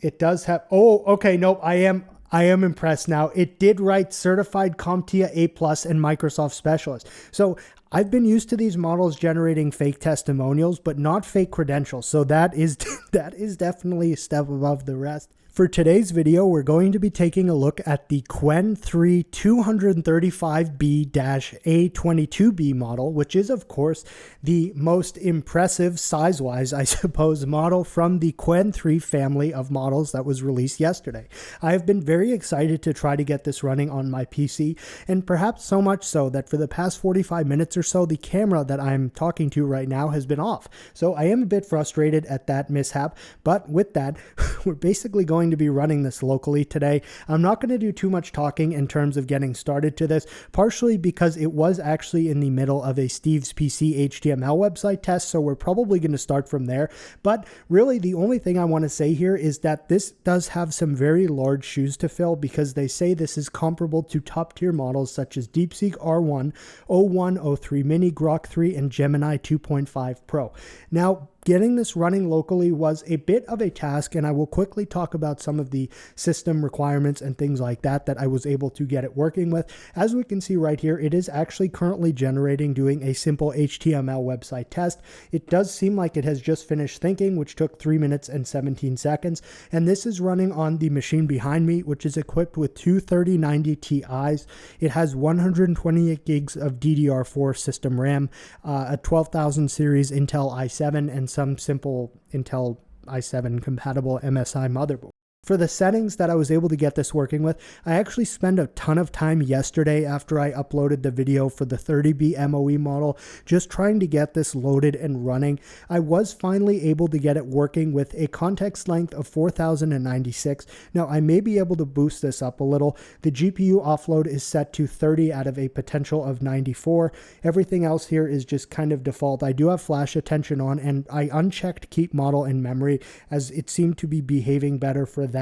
It does have, oh, okay, nope, I am impressed now. It did write certified CompTIA A+ and Microsoft Specialist. So I've been used to these models generating fake testimonials, but not fake credentials. So that is that is definitely a step above the rest. For today's video, we're going to be taking a look at the Qwen3-235B-A22B model, which is, of course, the most impressive size-wise, I suppose, model from the Qwen3 family of models that was released yesterday. I have been very excited to try to get this running on my PC, and perhaps so much so that for the past 45 minutes or so, the camera that I'm talking to right now has been off. So I am a bit frustrated at that mishap, but with that, we're basically going to be running this locally today. I'm not going to do too much talking in terms of getting started to this, partially because it was actually in the middle of a Steve's PC HTML website test, so we're probably going to start from there. But really, the only thing I want to say here is that this does have some very large shoes to fill, because they say this is comparable to top-tier models such as DeepSeek R1, O1, O3 Mini, Grok 3, and Gemini 2.5 Pro. Now, getting this running locally was a bit of a task, and I will quickly talk about some of the system requirements and things like that I was able to get it working with. As we can see right here, it is actually currently generating, doing a simple HTML website test. It does seem like it has just finished thinking, which took 3 minutes and 17 seconds. And this is running on the machine behind me, which is equipped with two 3090 Ti's. It has 128 gigs of DDR4 system RAM, a 12,000 series Intel i7, and some simple Intel i7 compatible MSI motherboard. For the settings that I was able to get this working with, I actually spent a ton of time yesterday after I uploaded the video for the 30B MoE model, just trying to get this loaded and running. I was finally able to get it working with a context length of 4096. Now, I may be able to boost this up a little. The GPU offload is set to 30 out of a potential of 94. Everything else here is just kind of default. I do have flash attention on, and I unchecked keep model in memory, as it seemed to be behaving better for that.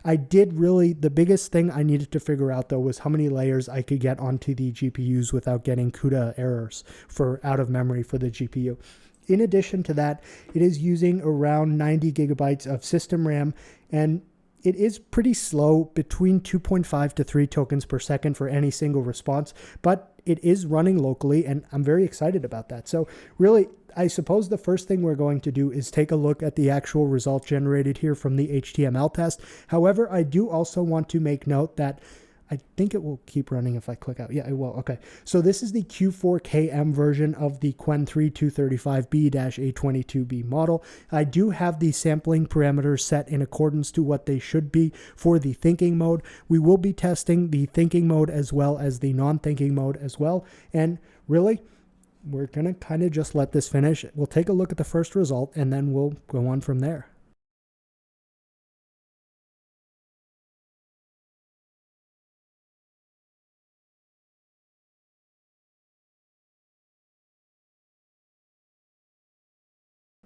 I did really, the biggest thing I needed to figure out though was how many layers I could get onto the GPUs without getting CUDA errors for out of memory for the GPU. In addition to that, it is using around 90 gigabytes of system RAM, and it is pretty slow, between 2.5 to 3 tokens per second for any single response, but it is running locally, and I'm very excited about that. So really, I suppose the first thing we're going to do is take a look at the actual result generated here from the HTML test. However, I do also want to make note that I think it will keep running if I click out. Yeah, it will. Okay. So this is the Q4KM version of the Qwen3-235B-A22B model. I do have the sampling parameters set in accordance to what they should be for the thinking mode. We will be testing the thinking mode as well as the non-thinking mode as well. And really, we're going to kind of just let this finish. We'll take a look at the first result, and then we'll go on from there.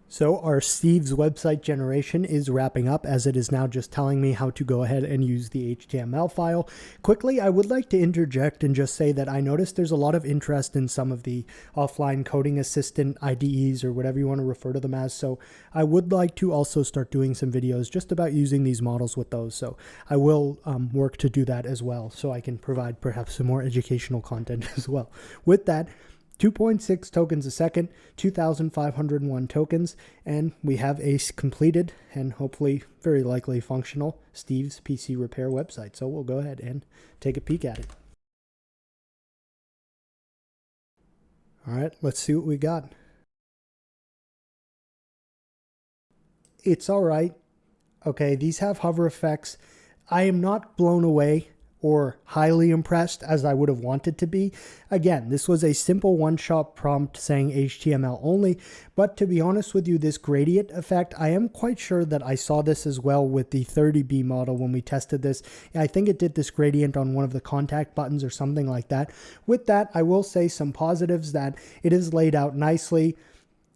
So our Steve's website generation is wrapping up, as it is now just telling me how to go ahead and use the HTML file. Quickly, I would like to interject and just say that I noticed there's a lot of interest in some of the offline coding assistant IDEs, or whatever you want to refer to them as. So I would like to also start doing some videos just about using these models with those. So I will work to do that as well, so I can provide perhaps some more educational content as well. With that, 2.6 tokens a second, 2,501 tokens, and we have a completed and hopefully very likely functional Steve's PC repair website. So we'll go ahead and take a peek at it. All right, let's see what we got. It's all right. Okay, these have hover effects. I am not blown away or highly impressed as I would have wanted to be. Again, this was a simple one-shot prompt saying HTML only, but to be honest with you, this gradient effect, I am quite sure that I saw this as well with the 30B model when we tested this. I think it did this gradient on one of the contact buttons or something like that. With that, I will say some positives: that it is laid out nicely.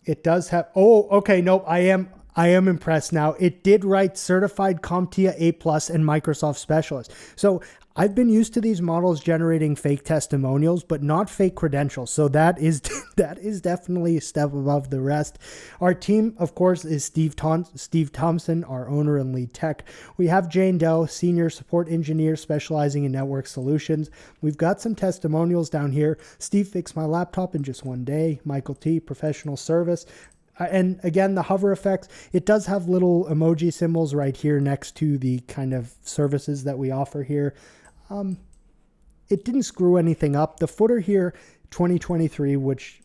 It does have, oh, okay, nope, I am I am impressed now. It did write certified CompTIA A+ and Microsoft Specialist. So I've been used to these models generating fake testimonials, but not fake credentials. So that is definitely a step above the rest. Our team, of course, is Steve Thompson, our owner and lead tech. We have Jane Doe, senior support engineer specializing in network solutions. We've got some testimonials down here. Steve fixed my laptop in just one day. Michael T, professional service. And again, the hover effects, it does have little emoji symbols right here next to the kind of services that we offer here. It didn't screw anything up. The footer here, 2023, which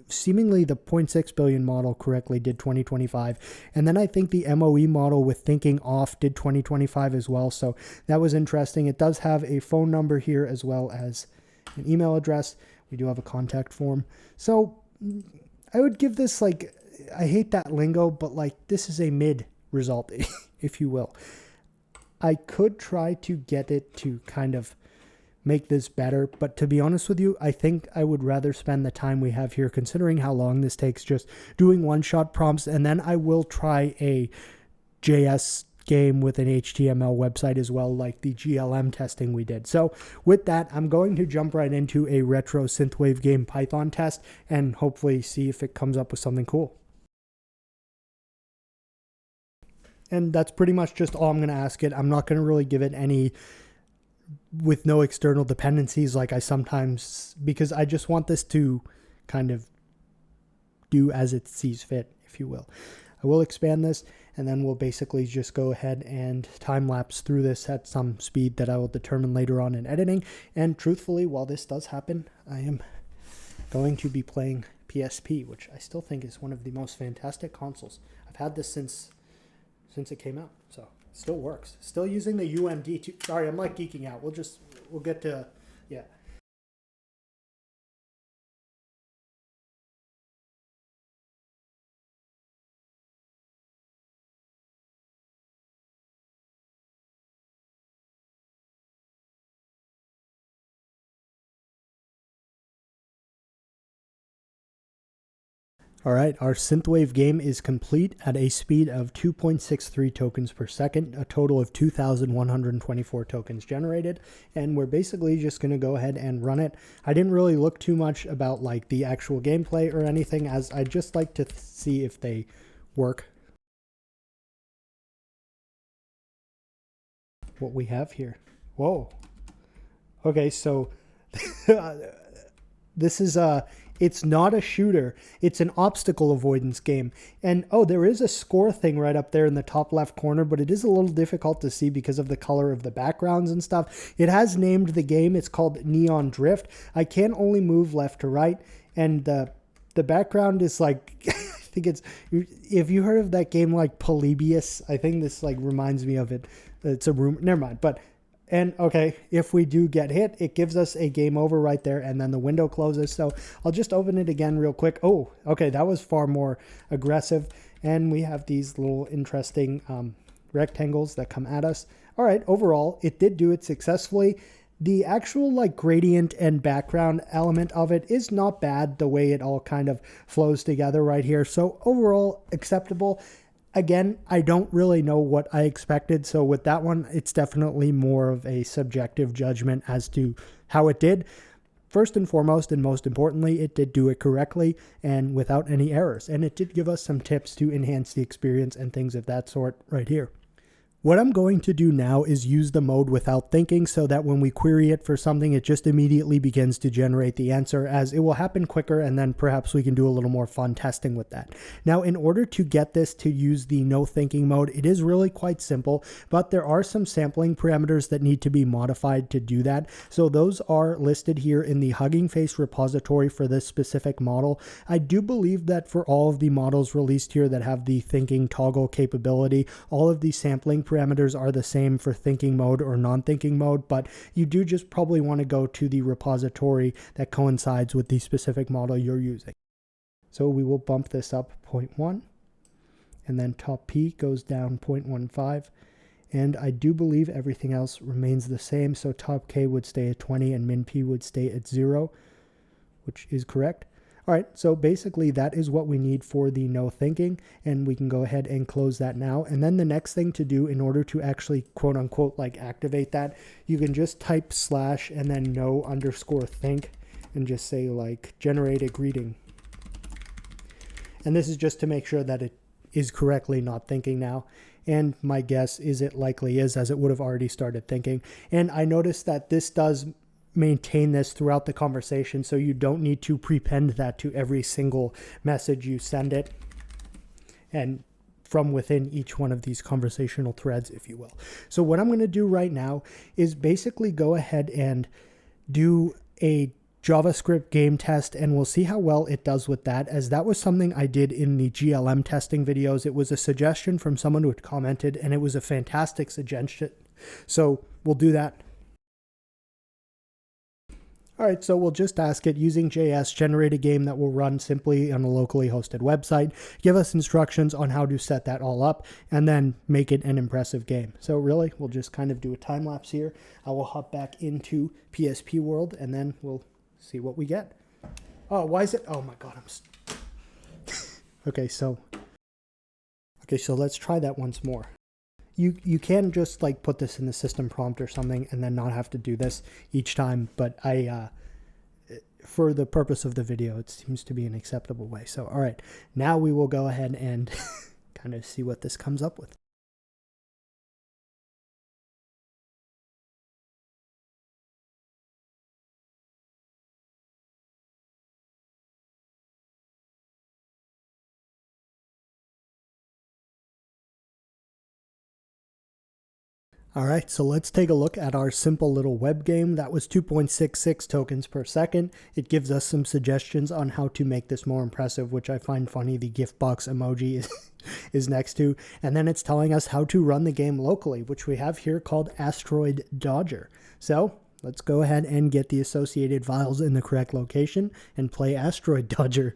seemingly the 0.6 billion model correctly did 2025. And then I think the MoE model with thinking off did 2025 as well. So that was interesting. It does have a phone number here as well as an email address. We do have a contact form. So I would give this like, I hate that lingo, but like this is a mid result, if you will. I could try to get it to kind of make this better, but to be honest with you, I think I would rather spend the time we have here, considering how long this takes, just doing one-shot prompts, and then I will try a JS game with an HTML website as well, like the GLM testing we did. So with that, I'm going to jump right into a retro synthwave game Python test and hopefully see if it comes up with something cool. And that's pretty much just all I'm going to ask it. I'm not going to really give it any with no external dependencies like I sometimes, because I just want this to kind of do as it sees fit, if you will. I will expand this, and then we'll basically just go ahead and time lapse through this at some speed that I will determine later on in editing. And truthfully, while this does happen, I am going to be playing PSP, which I still think is one of the most fantastic consoles. I've had this since it came out, so it still works. Still using the UMD. Sorry, I'm like geeking out. We'll get to, yeah. All right, our synthwave game is complete at a speed of 2.63 tokens per second, a total of 2,124 tokens generated, and we're basically just going to go ahead and run it. I didn't really look too much about like the actual gameplay or anything, as I just like to see if they work. What we have here. Whoa. Okay, so this is it's not a shooter. It's an obstacle avoidance game. And oh, there is a score thing right up there in the top left corner, but it is a little difficult to see because of the color of the backgrounds and stuff. It has named the game. It's called Neon Drift. I can only move left to right, and the background is like I think it's, if you heard of that game like Polybius, I think this like reminds me of it. It's a rumor. Never mind. But and okay, if we do get hit, it gives us a game over right there, and then the window closes. So I'll just open it again real quick. Oh, okay, that was far more aggressive. And we have these little interesting rectangles that come at us. All right, overall, it did do it successfully. The actual like gradient and background element of it is not bad, the way it all kind of flows together right here. So overall, acceptable. Again, I don't really know what I expected, so with that one, it's definitely more of a subjective judgment as to how it did. First and foremost, and most importantly, it did do it correctly and without any errors, and it did give us some tips to enhance the experience and things of that sort right here. What I'm going to do now is use the mode without thinking so that when we query it for something, it just immediately begins to generate the answer, as it will happen quicker, and then perhaps we can do a little more fun testing with that. Now, in order to get this to use the no thinking mode, it is really quite simple, but there are some sampling parameters that need to be modified to do that. So those are listed here in the Hugging Face repository for this specific model. I do believe that for all of the models released here that have the thinking toggle capability, all of the sampling parameters are the same for thinking mode or non-thinking mode, but you do just probably want to go to the repository that coincides with the specific model you're using. So we will bump this up 0.1, and then top P goes down 0.15, and I do believe everything else remains the same, so top K would stay at 20 and min P would stay at 0, which is correct. All right, so basically that is what we need for the no thinking, and we can go ahead and close that now. And then the next thing to do in order to actually quote unquote like activate that, you can just type / and then no_think and just say like generate a greeting. And this is just to make sure that it is correctly not thinking now. And my guess is it likely is, as it would have already started thinking. And I noticed that this does maintain this throughout the conversation, so you don't need to prepend that to every single message you send it, and from within each one of these conversational threads, if you will. So what I'm going to do right now is basically go ahead and do a JavaScript game test, and we'll see how well it does with that, as that was something I did in the GLM testing videos. It was a suggestion from someone who had commented, and it was a fantastic suggestion. So we'll do that. All right, so we'll just ask it, using JS, generate a game that will run simply on a locally hosted website, give us instructions on how to set that all up, and then make it an impressive game. So really, we'll just kind of do a time lapse here. I will hop back into PSP world, and then we'll see what we get. Oh, why is it? Oh my God, okay, so let's try that once more. You can just like put this in the system prompt or something and then not have to do this each time, but for the purpose of the video, it seems to be an acceptable way. So, all right, now we will go ahead and kind of see what this comes up with. All right, so let's take a look at our simple little web game. That was 2.66 tokens per second. It gives us some suggestions on how to make this more impressive, which I find funny. The gift box emoji is next to. And then it's telling us how to run the game locally, which we have here called Asteroid Dodger. So let's go ahead and get the associated files in the correct location and play Asteroid Dodger.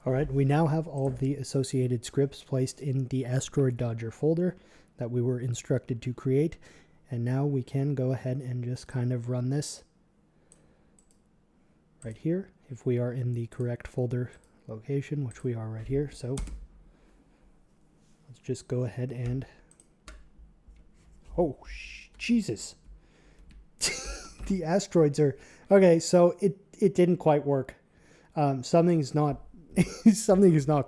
All right, we now have all of the associated scripts placed in the Asteroid Dodger folder that we were instructed to create. And now we can go ahead and just kind of run this right here if we are in the correct folder location, which we are right here. So let's just go ahead and, oh, Jesus. The asteroids are, okay, so it didn't quite work. Something is not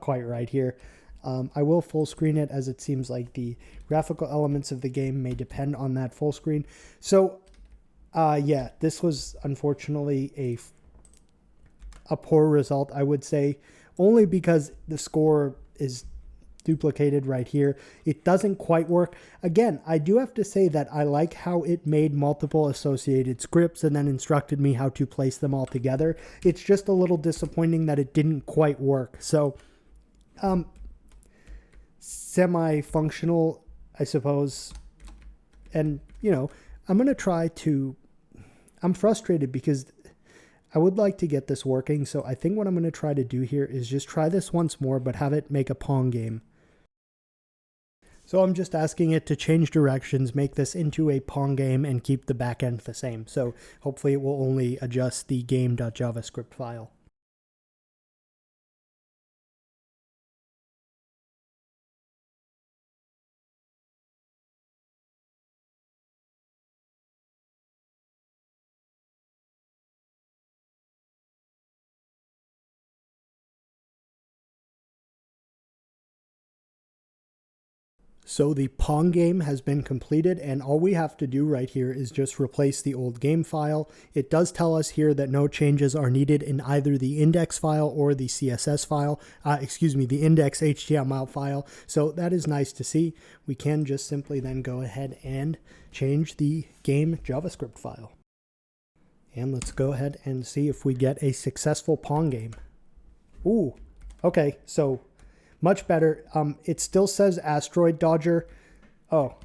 quite right here. I will full screen it, as it seems like the graphical elements of the game may depend on that full screen. So yeah, this was unfortunately a poor result, I would say, only because the score is duplicated right here. It doesn't quite work. Again, I do have to say that I like how it made multiple associated scripts and then instructed me how to place them all together. It's just a little disappointing that it didn't quite work. So semi-functional, I suppose. And, you know, I'm going to try to, I'm frustrated because I would like to get this working. So I think what I'm going to try to do here is just try this once more, but have it make a Pong game. So I'm just asking it to change directions, make this into a Pong game, and keep the backend the same. So hopefully it will only adjust the game.javascript file. So the Pong game has been completed, and all we have to do right here is just replace the old game file. It does tell us here that no changes are needed in either the index file or the CSS file, the index HTML file. So that is nice to see. We can just simply then go ahead and change the game JavaScript file. And let's go ahead and see if we get a successful Pong game. Ooh, okay, so much better. It still says Asteroid Dodger. Oh,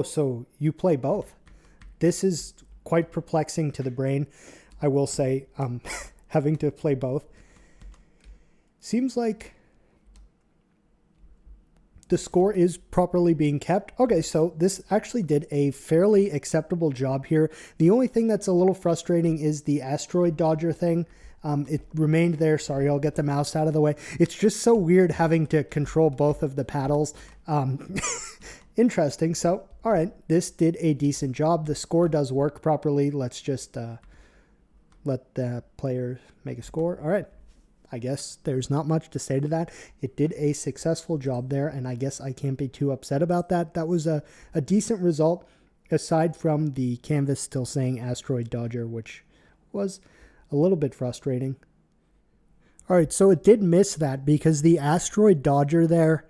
so you play both. This is quite perplexing to the brain, I will say, having to play both. Seems like the score is properly being kept. Okay, so this actually did a fairly acceptable job here. The only thing that's a little frustrating is the asteroid dodger thing. It remained there. Sorry, I'll get the mouse out of the way. It's just so weird having to control both of the paddles. Interesting. So, all right, this did a decent job. The score does work properly. Let's just let the player make a score. All right. I guess there's not much to say to that. It did a successful job there, and I guess I can't be too upset about that. That was a decent result, aside from the canvas still saying asteroid dodger, which was a little bit frustrating. All right, so it did miss that because the asteroid dodger there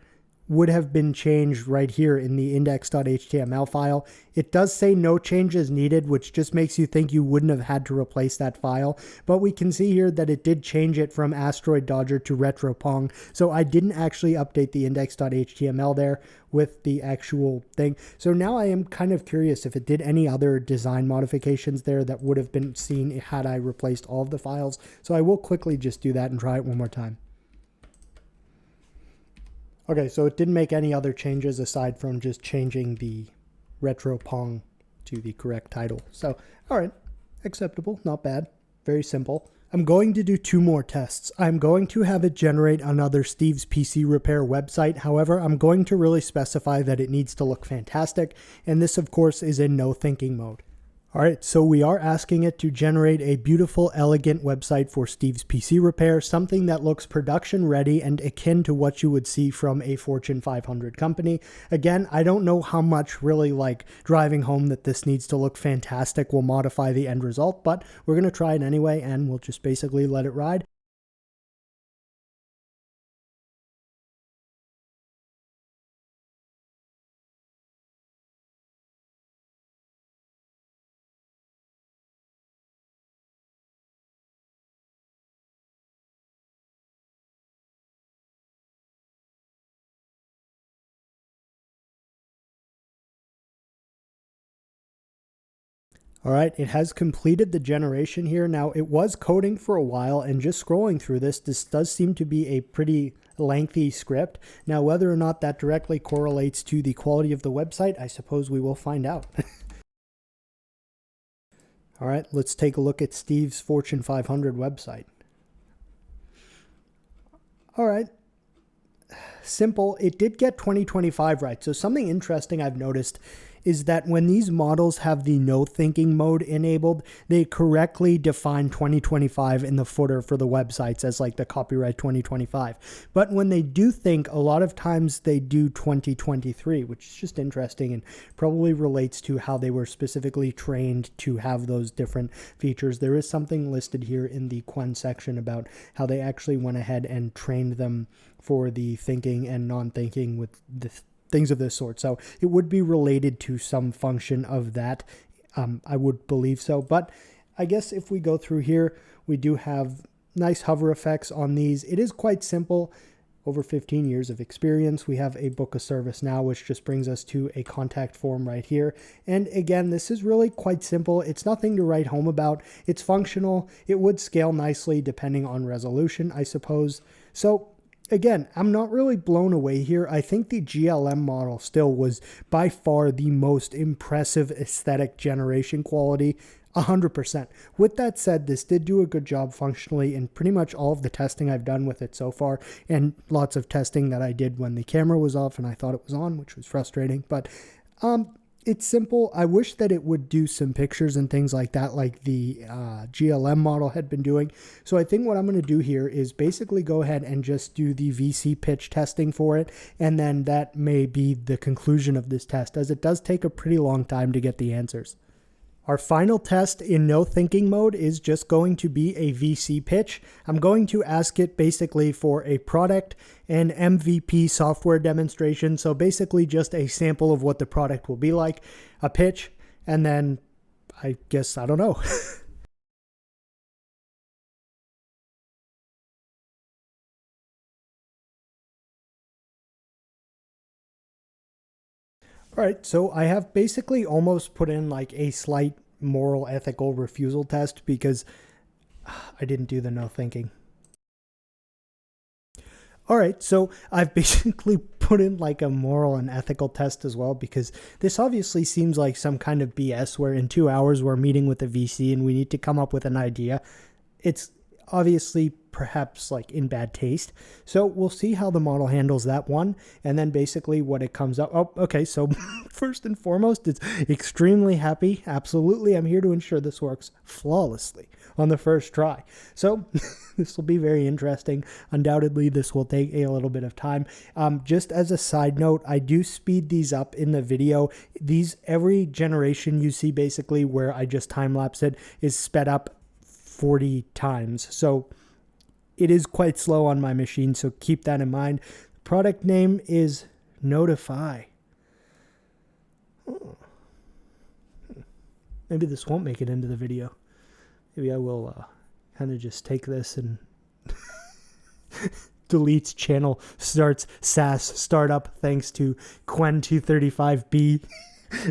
would have been changed right here in the index.html file. It does say no changes needed, which just makes you think you wouldn't have had to replace that file. But we can see here that it did change it from asteroid dodger to retro Pong. So I didn't actually update the index.html there with the actual thing. So now I am kind of curious if it did any other design modifications there that would have been seen had I replaced all of the files. So I will quickly just do that and try it one more time. Okay, so it didn't make any other changes aside from just changing the retro Pong to the correct title. So, all right, acceptable, not bad, very simple. I'm going to do 2 more tests. I'm going to have it generate another Steve's PC repair website. However, I'm going to really specify that it needs to look fantastic. And this, of course, is in no thinking mode. All right, so we are asking it to generate a beautiful, elegant website for Steve's PC repair, something that looks production ready and akin to what you would see from a Fortune 500 company. Again, I don't know how much really like driving home that this needs to look fantastic will modify the end result, but we're going to try it anyway, and we'll just basically let it ride. All right, it has completed the generation here. Now, it was coding for a while, and just scrolling through this does seem to be a pretty lengthy script. Now, whether or not that directly correlates to the quality of the website, I suppose we will find out. All right, let's take a look at Steve's Fortune 500 website. All right. Simple. It did get 2025 right. So something interesting I've noticed is that when these models have the no thinking mode enabled, they correctly define 2025 in the footer for the websites as like the copyright 2025. But when they do think, a lot of times they do 2023, which is just interesting and probably relates to how they were specifically trained to have those different features. There is something listed here in the Qwen section about how they actually went ahead and trained them for the thinking and non-thinking with the things of this sort. So it would be related to some function of that. I would believe so. But I guess if we go through here, we do have nice hover effects on these. It is quite simple. Over 15 years of experience. We have a book of service now, which just brings us to a contact form right here. And again, this is really quite simple. It's nothing to write home about. It's functional. It would scale nicely depending on resolution, I suppose. So again, I'm not really blown away here. I think the GLM model still was by far the most impressive aesthetic generation quality, 100%. With that said, this did do a good job functionally in pretty much all of the testing I've done with it so far, and lots of testing that I did when the camera was off and I thought it was on, which was frustrating. But it's simple. I wish that it would do some pictures and things like that, like the GLM model had been doing. So I think what I'm going to do here is basically go ahead and just do the VC pitch testing for it. And then that may be the conclusion of this test, as it does take a pretty long time to get the answers. Our final test in no thinking mode is just going to be a VC pitch. I'm going to ask it basically for a product and MVP software demonstration. So basically just a sample of what the product will be like, a pitch, and then I guess, I don't know. All right, so I have basically almost put in like a slight moral ethical refusal test because I didn't do the no thinking. All right, so I've basically put in like a moral and ethical test as well, because this obviously seems like some kind of BS where in 2 hours we're meeting with a VC and we need to come up with an idea. It's obviously perhaps like in bad taste. So we'll see how the model handles that one. And then basically what it comes up. Oh, okay. So first and foremost, it's extremely happy. Absolutely. I'm here to ensure this works flawlessly on the first try. So this will be very interesting. Undoubtedly, this will take a little bit of time. Just as a side note, I do speed these up in the video. Every generation you see basically where I just time lapse it is sped up 40 times. So it is quite slow on my machine, so keep that in mind. The product name is Notify. Oh. Maybe this won't make it into the video. Maybe I will kind of just take this and deletes channel, starts SaaS startup thanks to Qwen3-235B.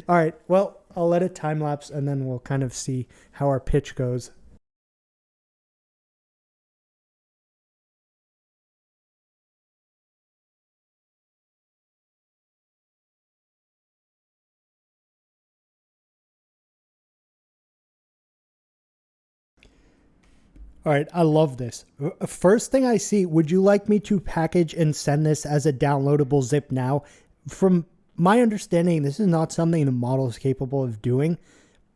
All right, well, I'll let it time lapse and then we'll kind of see how our pitch goes. All right, I love this. First thing I see, would you like me to package and send this as a downloadable zip now? From my understanding, this is not something the model is capable of doing,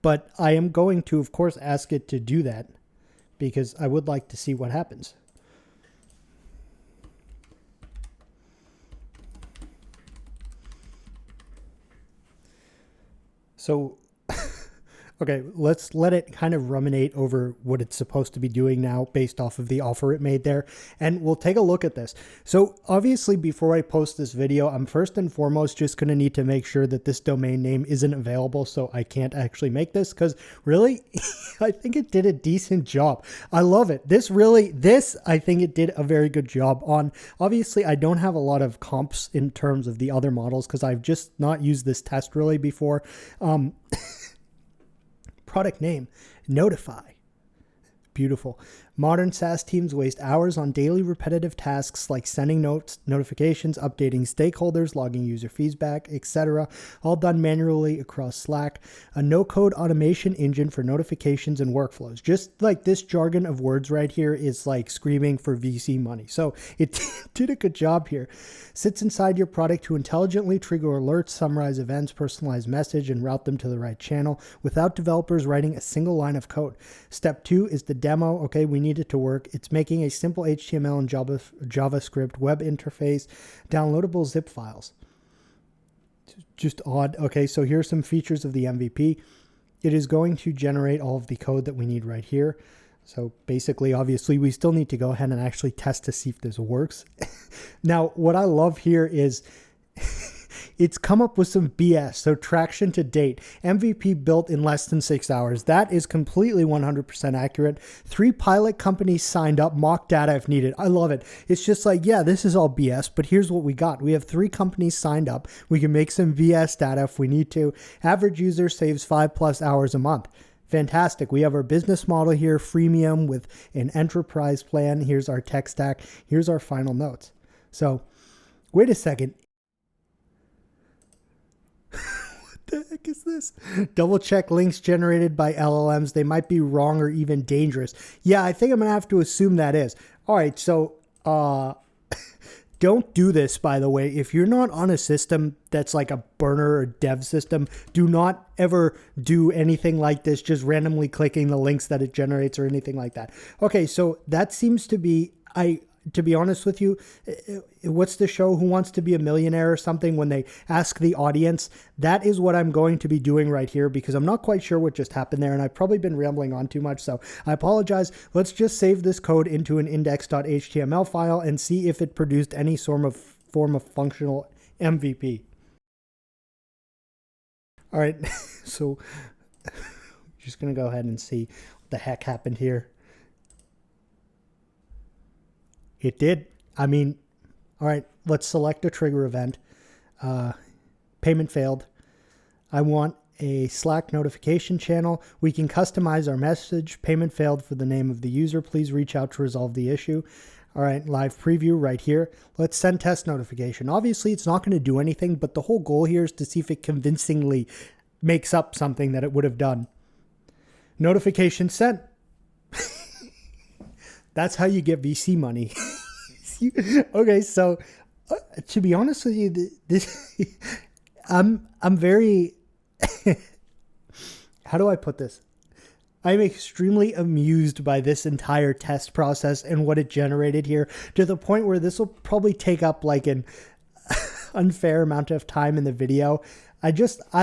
but I am going to, of course, ask it to do that because I would like to see what happens. So okay, let's let it kind of ruminate over what it's supposed to be doing now based off of the offer it made there. And we'll take a look at this. So obviously, before I post this video, I'm first and foremost just going to need to make sure that this domain name isn't available so I can't actually make this, because really, I think it did a decent job. I love it. This I think it did a very good job on. Obviously, I don't have a lot of comps in terms of the other models because I've just not used this test really before. Product name, Notify. Beautiful. Modern SaaS teams waste hours on daily repetitive tasks like sending notes, notifications, updating stakeholders, logging user feedback, etc., all done manually across Slack. A no-code automation engine for notifications and workflows. Just like this jargon of words right here is like screaming for VC money. So it did a good job here. Sits inside your product to intelligently trigger alerts, summarize events, personalize message, and route them to the right channel without developers writing a single line of code. Step 2 is the demo. Okay, we need it to work. It's making a simple HTML and JavaScript web interface, downloadable zip files. Just odd. Okay, so here's some features of the MVP. It is going to generate all of the code that we need right here. So basically, obviously, we still need to go ahead and actually test to see if this works. Now, what I love here is it's come up with some BS. So traction to date, MVP built in less than 6 hours. That is completely 100% accurate. 3 pilot companies signed up, mock data if needed. I love it. It's just like, yeah, this is all BS, but here's what we got. We have 3 companies signed up. We can make some VS data if we need to. Average user saves 5+ hours a month. Fantastic. We have our business model here, freemium with an enterprise plan. Here's our tech stack. Here's our final notes. So wait a second. What the heck is this? Double check links generated by LLMs. They might be wrong or even dangerous. Yeah, I think I'm going to have to assume that is. All right, so don't do this, by the way. If you're not on a system that's like a burner or dev system, do not ever do anything like this, just randomly clicking the links that it generates or anything like that. Okay, so that seems to be, to be honest with you, what's the show Who Wants to Be a Millionaire or something, when they ask the audience? That is what I'm going to be doing right here, because I'm not quite sure what just happened there, and I've probably been rambling on too much, so I apologize. Let's just save this code into an index.html file and see if it produced any form of functional MVP. All right, so just going to go ahead and see what the heck happened here. It did. I mean, all right, let's select a trigger event. Payment failed. I want a Slack notification channel. We can customize our message. Payment failed for the name of the user. Please reach out to resolve the issue. All right, live preview right here. Let's send test notification. Obviously, it's not going to do anything, but the whole goal here is to see if it convincingly makes up something that it would have done. Notification sent. That's how you get VC money. Okay, so to be honest with you, this I'm very how do I put this? I'm extremely amused by this entire test process and what it generated here, to the point where this will probably take up like an unfair amount of time in the video. I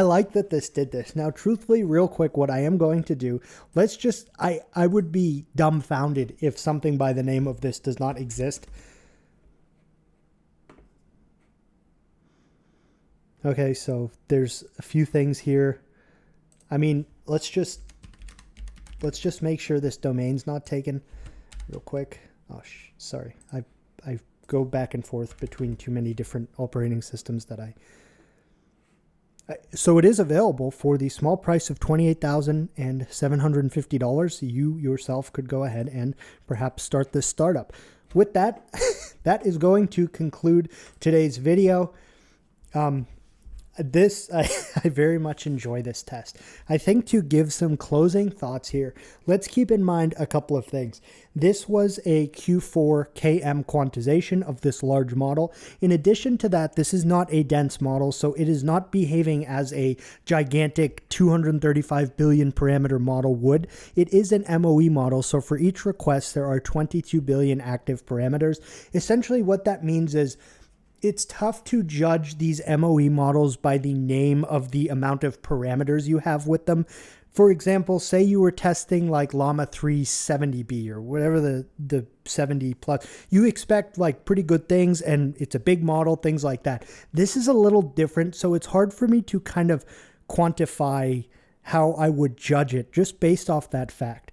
like that this did this. Now, truthfully, real quick, what I am going to do, I would be dumbfounded if something by the name of this does not exist. Okay, so there's a few things here. I mean, let's just make sure this domain's not taken real quick. Oh, sorry. I go back and forth between too many different operating systems that so it is available for the small price of $28,750. You yourself could go ahead and perhaps start this startup. With that, that is going to conclude today's video. I very much enjoy this test. I think to give some closing thoughts here, let's keep in mind a couple of things. This was a Q4 KM quantization of this large model. In addition to that, this is not a dense model, so it is not behaving as a gigantic 235 billion parameter model would. It is an MoE model, so for each request, there are 22 billion active parameters. Essentially, what that means is it's tough to judge these MoE models by the name of the amount of parameters you have with them. For example, say you were testing like Llama 370B or whatever the 70 plus. You expect like pretty good things, and it's a big model, things like that. This is a little different, so it's hard for me to kind of quantify how I would judge it just based off that fact.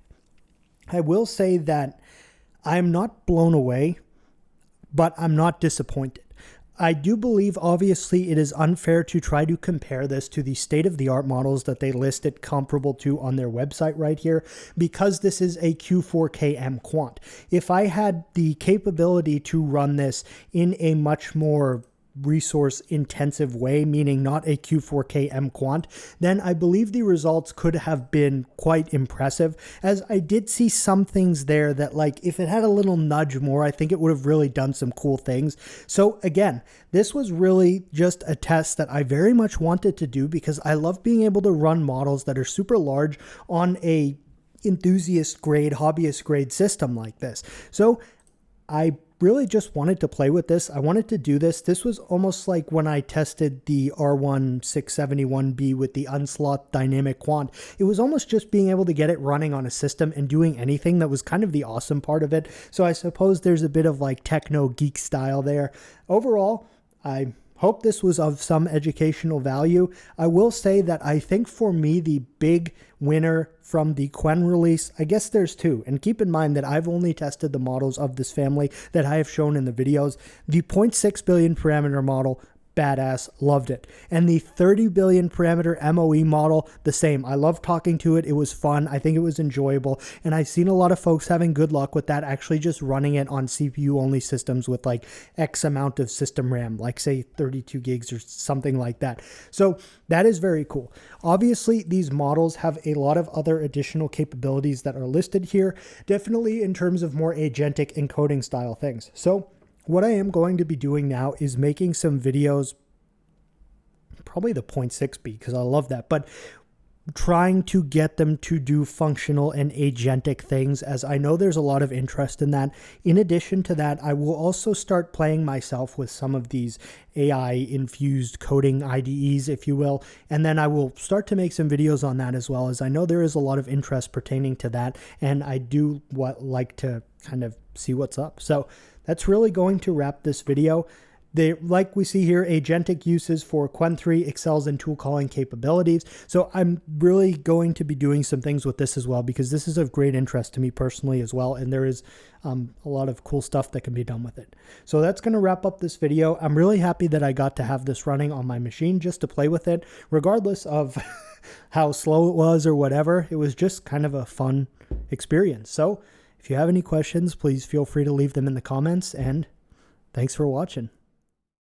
I will say that I'm not blown away, but I'm not disappointed. I do believe, obviously, it is unfair to try to compare this to the state-of-the-art models that they listed comparable to on their website right here, because this is a Q4KM quant. If I had the capability to run this in a much more resource intensive way, meaning not a Q4KM quant, then I believe the results could have been quite impressive, as I did see some things there that, like, if it had a little nudge more, I think it would have really done some cool things. So again, this was really just a test that I very much wanted to do because I love being able to run models that are super large on a enthusiast grade, hobbyist grade system like this. So I really just wanted to play with this. I wanted to do this. This was almost like when I tested the R1 671B with the Unslot dynamic quant. It was almost just being able to get it running on a system and doing anything. That was kind of the awesome part of it. So I suppose there's a bit of like techno geek style there. Overall, I hope this was of some educational value. I will say that I think for me, the big winner from the Qwen release, I guess there's two. And keep in mind that I've only tested the models of this family that I have shown in the videos. The 0.6 billion parameter model, badass, loved it. And the 30 billion parameter MoE model, the same. I loved talking to it. It was fun. I think it was enjoyable. And I've seen a lot of folks having good luck with that, actually just running it on CPU only systems with like X amount of system RAM, like say 32 gigs or something like that. So that is very cool. Obviously, these models have a lot of other additional capabilities that are listed here, definitely in terms of more agentic encoding style things. So what I am going to be doing now is making some videos, probably the 0.6B because I love that, but trying to get them to do functional and agentic things, as I know there's a lot of interest in that. In addition to that, I will also start playing myself with some of these AI-infused coding IDEs, if you will, and then I will start to make some videos on that as well, as I know there is a lot of interest pertaining to that, and I do like to kind of see what's up. So that's really going to wrap this video. Like we see here, agentic uses for Qwen3 excels in tool calling capabilities. So I'm really going to be doing some things with this as well, because this is of great interest to me personally as well. And there is a lot of cool stuff that can be done with it. So that's going to wrap up this video. I'm really happy that I got to have this running on my machine just to play with it, regardless of how slow it was or whatever. It was just kind of a fun experience. So If you have any questions, please feel free to leave them in the comments, and thanks for watching.